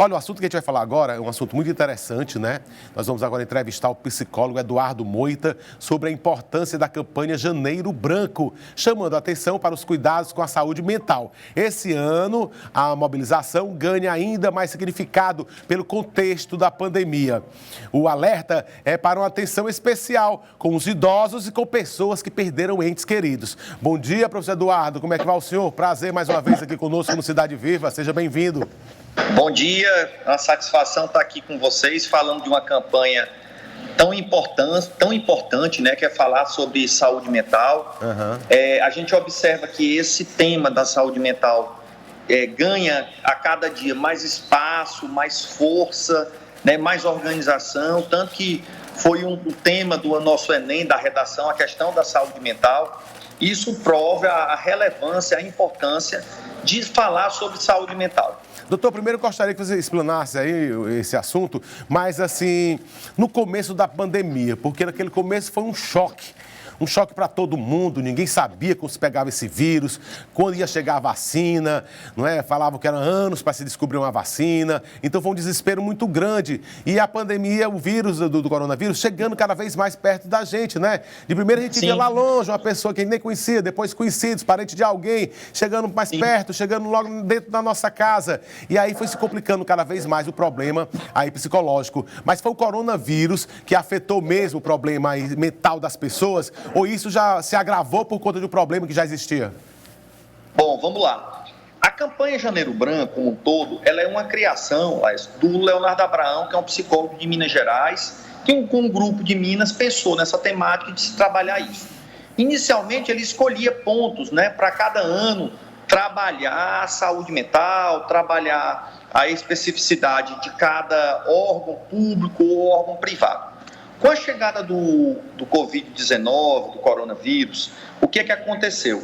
Olha, o assunto que a gente vai falar agora é um assunto muito interessante, né? Nós vamos agora entrevistar o psicólogo Eduardo Moita sobre a importância da campanha Janeiro Branco, chamando a atenção para os cuidados com a saúde mental. Esse ano, a mobilização ganha ainda mais significado pelo contexto da pandemia. O alerta é para uma atenção especial com os idosos e com pessoas que perderam entes queridos. Bom dia, professor Eduardo. Como é que vai o senhor? Prazer mais uma vez aqui conosco no Cidade Viva. Seja bem-vindo. Bom dia, é uma satisfação estar aqui com vocês falando de uma campanha tão importante, né, que é falar sobre saúde mental. A gente observa que esse tema da saúde mental ganha a cada dia mais espaço, mais força, né, mais organização, tanto que foi um tema do nosso Enem, da redação, a questão da saúde mental. Isso prova a relevância, a importância de falar sobre saúde mental. Doutor, primeiro eu gostaria que você explanasse aí esse assunto, mas assim, no começo da pandemia, porque naquele começo foi um choque para todo mundo, ninguém sabia como se pegava esse vírus, quando ia chegar a vacina, não é? Falavam que eram anos para se descobrir uma vacina, então foi um desespero muito grande. E a pandemia, o vírus do coronavírus, chegando cada vez mais perto da gente, né? De primeiro a gente via lá longe uma pessoa que nem conhecia, depois conhecidos, parente de alguém, chegando mais perto, chegando logo dentro da nossa casa. E aí foi se complicando cada vez mais o problema aí psicológico. Mas foi o coronavírus que afetou mesmo o problema aí mental das pessoas, ou isso já se agravou por conta de um problema que já existia? Bom, vamos lá. A campanha Janeiro Branco, como um todo, ela é uma criação do Leonardo Abraão, que é um psicólogo de Minas Gerais, que um grupo de Minas pensou nessa temática de se trabalhar isso. Inicialmente, ele escolhia pontos, né, para cada ano trabalhar a saúde mental, trabalhar a especificidade de cada órgão público ou órgão privado. Com a chegada do Covid-19, do coronavírus, o que aconteceu?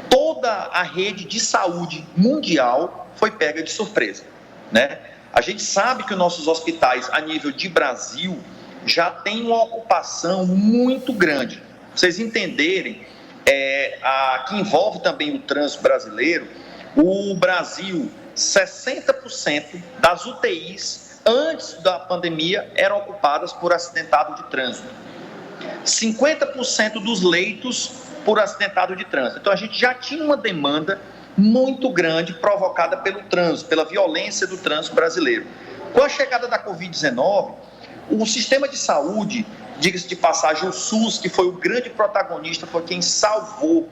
Toda a rede de saúde mundial foi pega de surpresa, né? A gente sabe que os nossos hospitais, a nível de Brasil, já tem uma ocupação muito grande. Pra vocês entenderem, que envolve também o trânsito brasileiro, o Brasil, 60% das UTIs antes da pandemia eram ocupadas por acidentado de trânsito. 50% dos leitos por acidentado de trânsito. Então a gente já tinha uma demanda muito grande provocada pelo trânsito, pela violência do trânsito brasileiro. Com a chegada da Covid-19, o sistema de saúde, diga-se de passagem, o SUS, que foi o grande protagonista, foi quem salvou,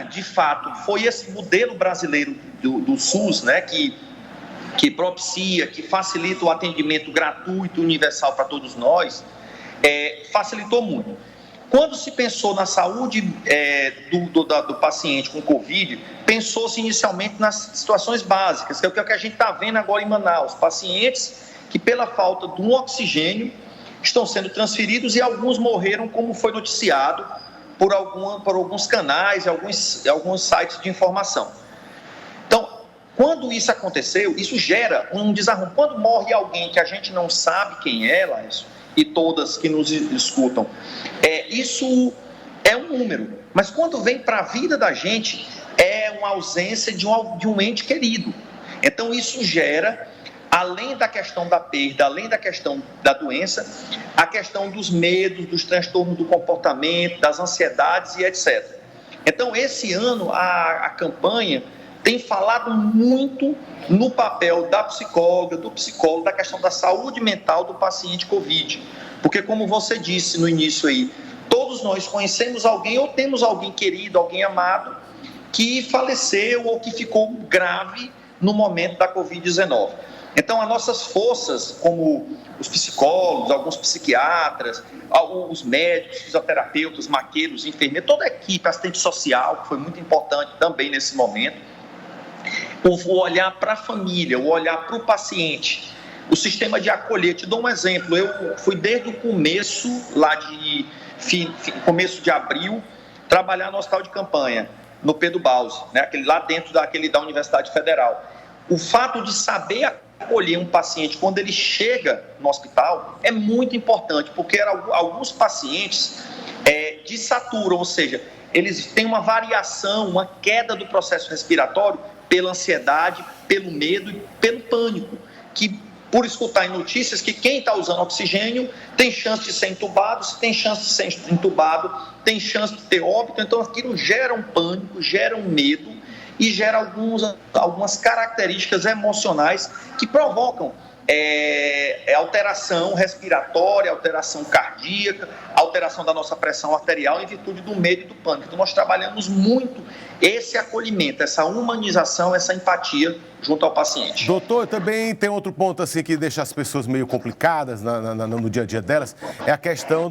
de fato, foi esse modelo brasileiro do SUS, né, que propicia, que facilita o atendimento gratuito, universal para todos nós, facilitou muito. Quando se pensou na saúde do paciente com Covid, pensou-se inicialmente nas situações básicas, que é o que a gente está vendo agora em Manaus, pacientes que pela falta de um oxigênio estão sendo transferidos e alguns morreram, como foi noticiado por alguns canais e alguns sites de informação. Quando isso aconteceu, isso gera um desarrumo. Quando morre alguém que a gente não sabe quem é, Laércio, e todas que nos escutam, isso é um número. Mas quando vem para a vida da gente, é uma ausência de um ente querido. Então isso gera, além da questão da perda, além da questão da doença, a questão dos medos, dos transtornos do comportamento, das ansiedades e etc. Então esse ano a campanha tem falado muito no papel da psicóloga, do psicólogo, da questão da saúde mental do paciente Covid. Porque, como você disse no início aí, todos nós conhecemos alguém ou temos alguém querido, alguém amado, que faleceu ou que ficou grave no momento da Covid-19. Então, as nossas forças, como os psicólogos, alguns psiquiatras, os médicos, fisioterapeutas, maqueiros, enfermeiros, toda a equipe, assistente social, que foi muito importante também nesse momento, o olhar para a família, o olhar para o paciente, o sistema de acolher. Te dou um exemplo, eu fui desde o começo, começo de abril, trabalhar no hospital de campanha, no Pedro Bausi, né, lá dentro da Universidade Federal. O fato de saber acolher um paciente quando ele chega no hospital é muito importante, porque alguns pacientes desaturam, ou seja, eles têm uma variação, uma queda do processo respiratório pela ansiedade, pelo medo e pelo pânico. que, por escutar em notícias, que quem está usando oxigênio tem chance de ser entubado, se tem chance de ser entubado, tem chance de ter óbito. Então aquilo gera um pânico, gera um medo e gera algumas características emocionais que provocam alteração respiratória, alteração cardíaca, alteração da nossa pressão arterial em virtude do medo e do pânico. Então nós trabalhamos muito esse acolhimento, essa humanização, essa empatia junto ao paciente. Doutor, também tem outro ponto assim que deixa as pessoas meio complicadas no dia a dia delas, é a questão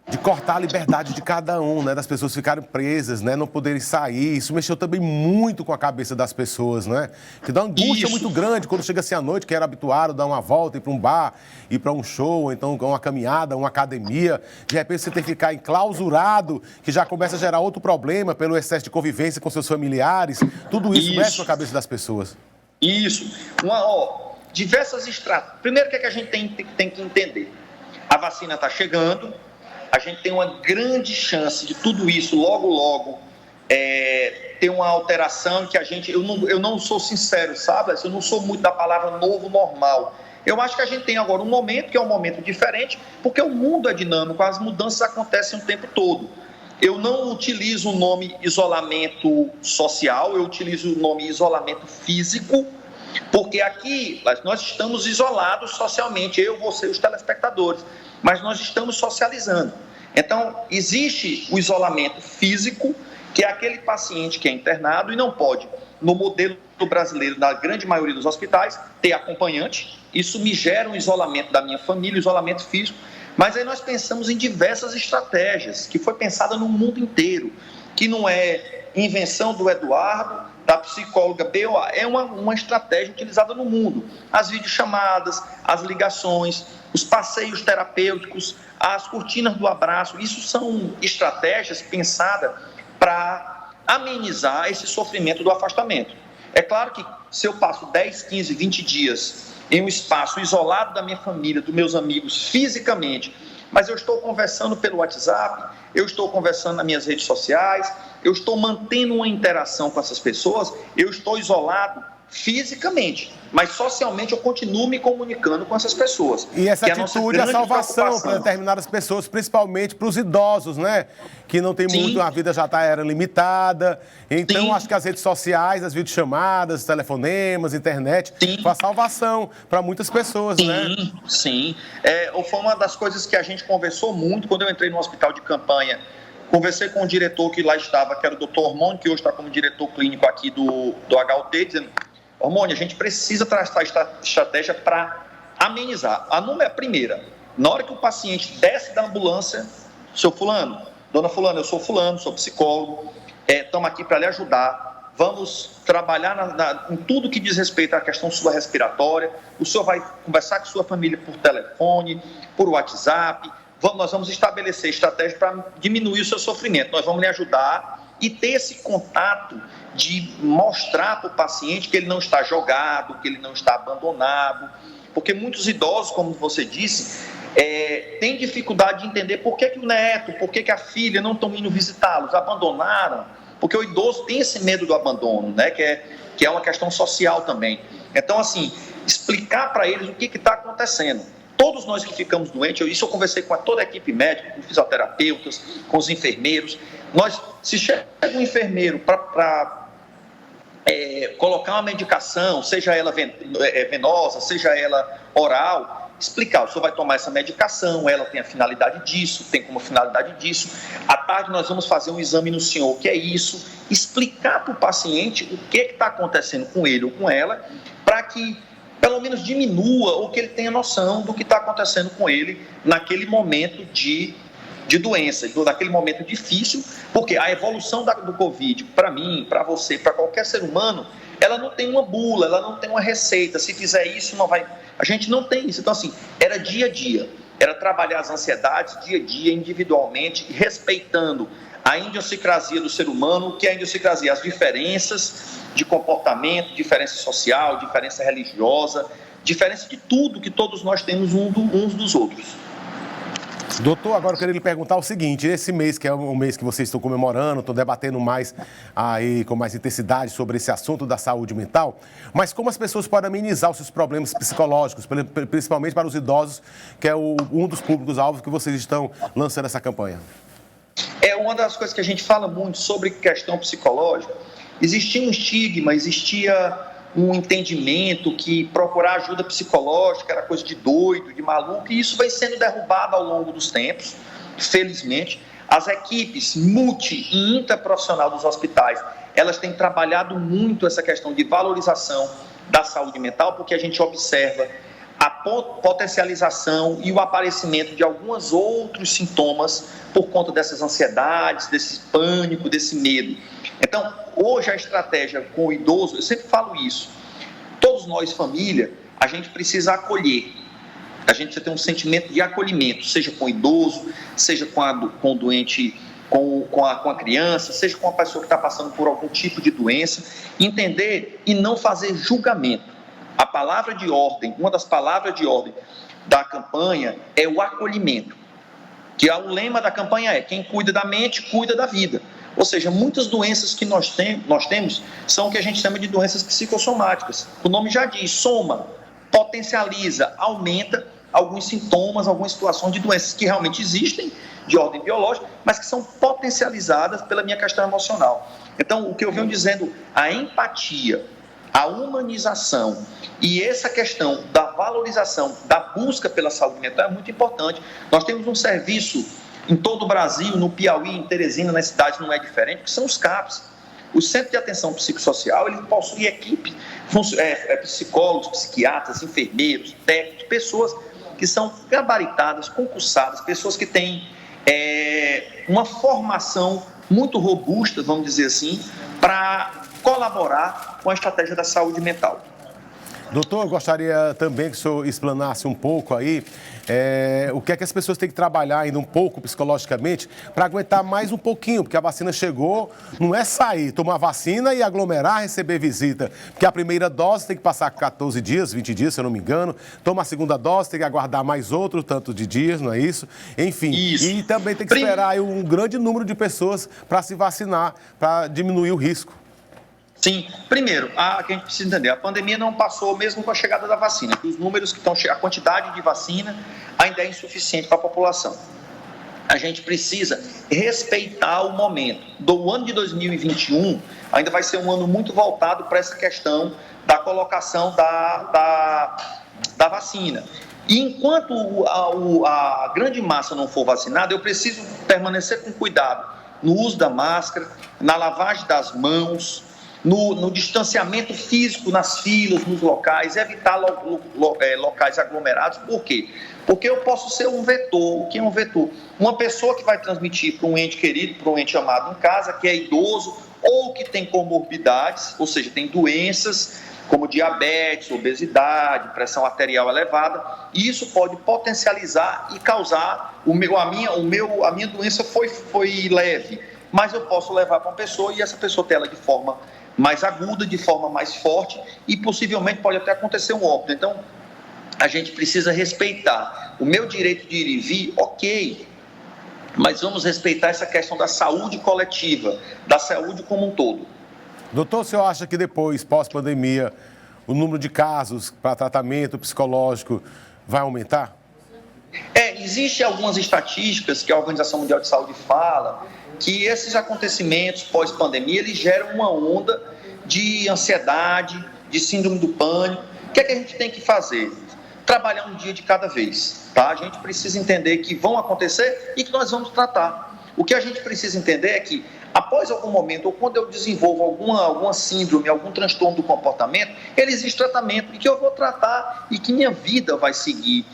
de cortar a liberdade de cada um, né? Das pessoas ficarem presas, né? Não poderem sair. Isso mexeu também muito com a cabeça das pessoas, né? Que dá uma angústia muito grande quando chega assim à noite, que era habituado a dar uma volta, ir para um bar, ir para um show, então uma caminhada, uma academia. De repente você tem que ficar enclausurado, que já começa a gerar outro problema pelo excesso de convivência com seus familiares. Tudo isso mexe com a cabeça das pessoas. Isso. Diversas estratégias. Primeiro, o que a gente tem que entender? A vacina está chegando. A gente tem uma grande chance de tudo isso logo ter uma alteração que eu não sou sincero, sabe? Eu não sou muito da palavra novo normal. Eu acho que a gente tem agora um momento que é um momento diferente, porque o mundo é dinâmico, as mudanças acontecem o tempo todo. Eu não utilizo o nome isolamento social, eu utilizo o nome isolamento físico, porque aqui nós estamos isolados socialmente, eu, você e os telespectadores, mas nós estamos socializando. Então, existe o isolamento físico, que é aquele paciente que é internado e não pode, no modelo brasileiro, na grande maioria dos hospitais, ter acompanhante. Isso me gera um isolamento da minha família, isolamento físico. Mas aí nós pensamos em diversas estratégias, que foi pensada no mundo inteiro, que não é invenção do Eduardo, da psicóloga BOA, é uma estratégia utilizada no mundo. As videochamadas, as ligações, os passeios terapêuticos, as cortinas do abraço, isso são estratégias pensadas para amenizar esse sofrimento do afastamento. É claro que se eu passo 10, 15, 20 dias em um espaço isolado da minha família, dos meus amigos, fisicamente, mas eu estou conversando pelo WhatsApp, eu estou conversando nas minhas redes sociais, eu estou mantendo uma interação com essas pessoas, eu estou isolado fisicamente, mas socialmente eu continuo me comunicando com essas pessoas. E essa atitude é a salvação para determinadas pessoas, principalmente para os idosos, né? Que não tem muito, a vida já era limitada. Então, acho que as redes sociais, as videochamadas, telefonemas, internet, foi a salvação para muitas pessoas, né? Sim. Foi uma das coisas que a gente conversou muito quando eu entrei no hospital de campanha. Conversei com o diretor que lá estava, que era o Dr. Hormônio, que hoje está como diretor clínico aqui do HUT, dizendo: Hormônio, a gente precisa traçar estratégia para amenizar. A primeira, na hora que o paciente desce da ambulância, seu fulano, dona fulano, eu sou fulano, sou psicólogo, estamos aqui para lhe ajudar, vamos trabalhar em tudo que diz respeito à questão sua respiratória, o senhor vai conversar com sua família por telefone, por WhatsApp, nós vamos estabelecer estratégia para diminuir o seu sofrimento, nós vamos lhe ajudar e ter esse contato de mostrar para o paciente que ele não está jogado, que ele não está abandonado, porque muitos idosos, como você disse, têm dificuldade de entender por que o neto, por que a filha não estão indo visitá-los, abandonaram, porque o idoso tem esse medo do abandono, né, que é uma questão social também. Então, assim, explicar para eles o que está acontecendo. Todos nós que ficamos doentes, eu conversei com toda a equipe médica, com fisioterapeutas, com os enfermeiros. Se chega um enfermeiro para colocar uma medicação, seja ela venosa, seja ela oral, explicar: o senhor vai tomar essa medicação, ela tem a finalidade disso, tem como finalidade disso, à tarde nós vamos fazer um exame no senhor, o que é isso, explicar para o paciente o que está acontecendo com ele ou com ela, para que pelo menos diminua ou que ele tenha noção do que está acontecendo com ele naquele momento de doença, naquele momento difícil, porque a evolução do Covid, para mim, para você, para qualquer ser humano, ela não tem uma bula, ela não tem uma receita, se fizer isso não vai... A gente não tem isso. Então, assim, era dia a dia, era trabalhar as ansiedades dia a dia, individualmente, respeitando a idiosincrasia do ser humano. O que é a idiosincrasia? As diferenças de comportamento, diferença social, diferença religiosa, diferença de tudo que todos nós temos uns dos outros. Doutor, agora eu queria lhe perguntar o seguinte, esse mês, que é o mês que vocês estão comemorando, estão debatendo mais aí, com mais intensidade sobre esse assunto da saúde mental, mas como as pessoas podem amenizar os seus problemas psicológicos, principalmente para os idosos, que é um dos públicos-alvos que vocês estão lançando essa campanha? É uma das coisas que a gente fala muito sobre questão psicológica. Existia um estigma, existia um entendimento que procurar ajuda psicológica era coisa de doido, de maluco, e isso vem sendo derrubado ao longo dos tempos, felizmente. As equipes multi e interprofissional dos hospitais, elas têm trabalhado muito essa questão de valorização da saúde mental, porque a gente observa a potencialização e o aparecimento de alguns outros sintomas por conta dessas ansiedades, desse pânico, desse medo. Então, hoje a estratégia com o idoso, eu sempre falo isso, todos nós, família, a gente precisa acolher, a gente precisa ter um sentimento de acolhimento, seja com o idoso, seja com o doente, com a criança, seja com a pessoa que está passando por algum tipo de doença, entender e não fazer julgamento. A palavra de ordem, uma das palavras de ordem da campanha é o acolhimento, que o lema da campanha é: quem cuida da mente, cuida da vida. Ou seja, muitas doenças que nós temos são o que a gente chama de doenças psicossomáticas. O nome já diz, soma, potencializa, aumenta alguns sintomas, algumas situações de doenças que realmente existem, de ordem biológica, mas que são potencializadas pela minha questão emocional. Então, o que eu venho dizendo, a empatia, a humanização e essa questão da valorização, da busca pela saúde mental é muito importante. Nós temos um serviço em todo o Brasil, no Piauí, em Teresina, nas cidades não é diferente, que são os CAPs. O Centro de Atenção Psicossocial, ele possui equipe, psicólogos, psiquiatras, enfermeiros, técnicos, pessoas que são gabaritadas, concursadas, pessoas que têm uma formação muito robusta, vamos dizer assim, para colaborar com a estratégia da saúde mental. Doutor, eu gostaria também que o senhor explanasse um pouco aí o que é que as pessoas têm que trabalhar ainda um pouco psicologicamente para aguentar mais um pouquinho, porque a vacina chegou, não é sair, tomar vacina e aglomerar, receber visita, porque a primeira dose tem que passar 14 dias, 20 dias, se eu não me engano, toma a segunda dose, tem que aguardar mais outro tanto de dias, não é isso? Enfim, isso. E também tem que esperar aí um grande número de pessoas para se vacinar, para diminuir o risco. Sim, primeiro, a gente precisa entender, a pandemia não passou mesmo com a chegada da vacina, os números que estão chegando, a quantidade de vacina ainda é insuficiente para a população. A gente precisa respeitar o momento. Do ano de 2021, ainda vai ser um ano muito voltado para essa questão da colocação da vacina. E enquanto a grande massa não for vacinada, eu preciso permanecer com cuidado no uso da máscara, na lavagem das mãos, no distanciamento físico nas filas, nos locais, evitar locais aglomerados. Por quê? Porque eu posso ser um vetor. O que é um vetor? Uma pessoa que vai transmitir para um ente querido, para um ente amado em casa, que é idoso ou que tem comorbidades, ou seja, tem doenças como diabetes, obesidade, pressão arterial elevada, e isso pode potencializar e causar a minha doença foi leve, mas eu posso levar para uma pessoa e essa pessoa ter ela de forma mais aguda, de forma mais forte e possivelmente pode até acontecer um óbito. Então, a gente precisa respeitar o meu direito de ir e vir, ok, mas vamos respeitar essa questão da saúde coletiva, da saúde como um todo. Doutor, o senhor acha que depois, pós-pandemia, o número de casos para tratamento psicológico vai aumentar? Existem algumas estatísticas que a Organização Mundial de Saúde fala que esses acontecimentos pós-pandemia, eles geram uma onda de ansiedade, de síndrome do pânico. O que é que a gente tem que fazer? Trabalhar um dia de cada vez, tá? A gente precisa entender que vão acontecer e que nós vamos tratar. O que a gente precisa entender é que, após algum momento, ou quando eu desenvolvo alguma síndrome, algum transtorno do comportamento, existe tratamento e que eu vou tratar e que minha vida vai seguir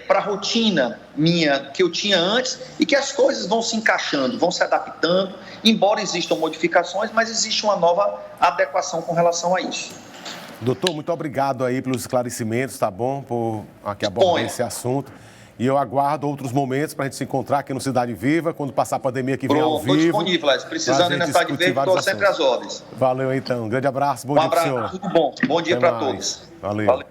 para a rotina minha que eu tinha antes e que as coisas vão se encaixando, vão se adaptando, embora existam modificações, mas existe uma nova adequação com relação a isso. Doutor, muito obrigado aí pelos esclarecimentos, tá bom? Por aqui abordar esse assunto. E eu aguardo outros momentos para a gente se encontrar aqui no Cidade Viva, quando passar a pandemia que vem ao vivo. Estou disponível, Léo. Precisando ir na Cidade Viva, estou sempre às ordens. Valeu, então. Um grande abraço, bom dia para o senhor. Tudo bom. Bom dia para todos. Valeu.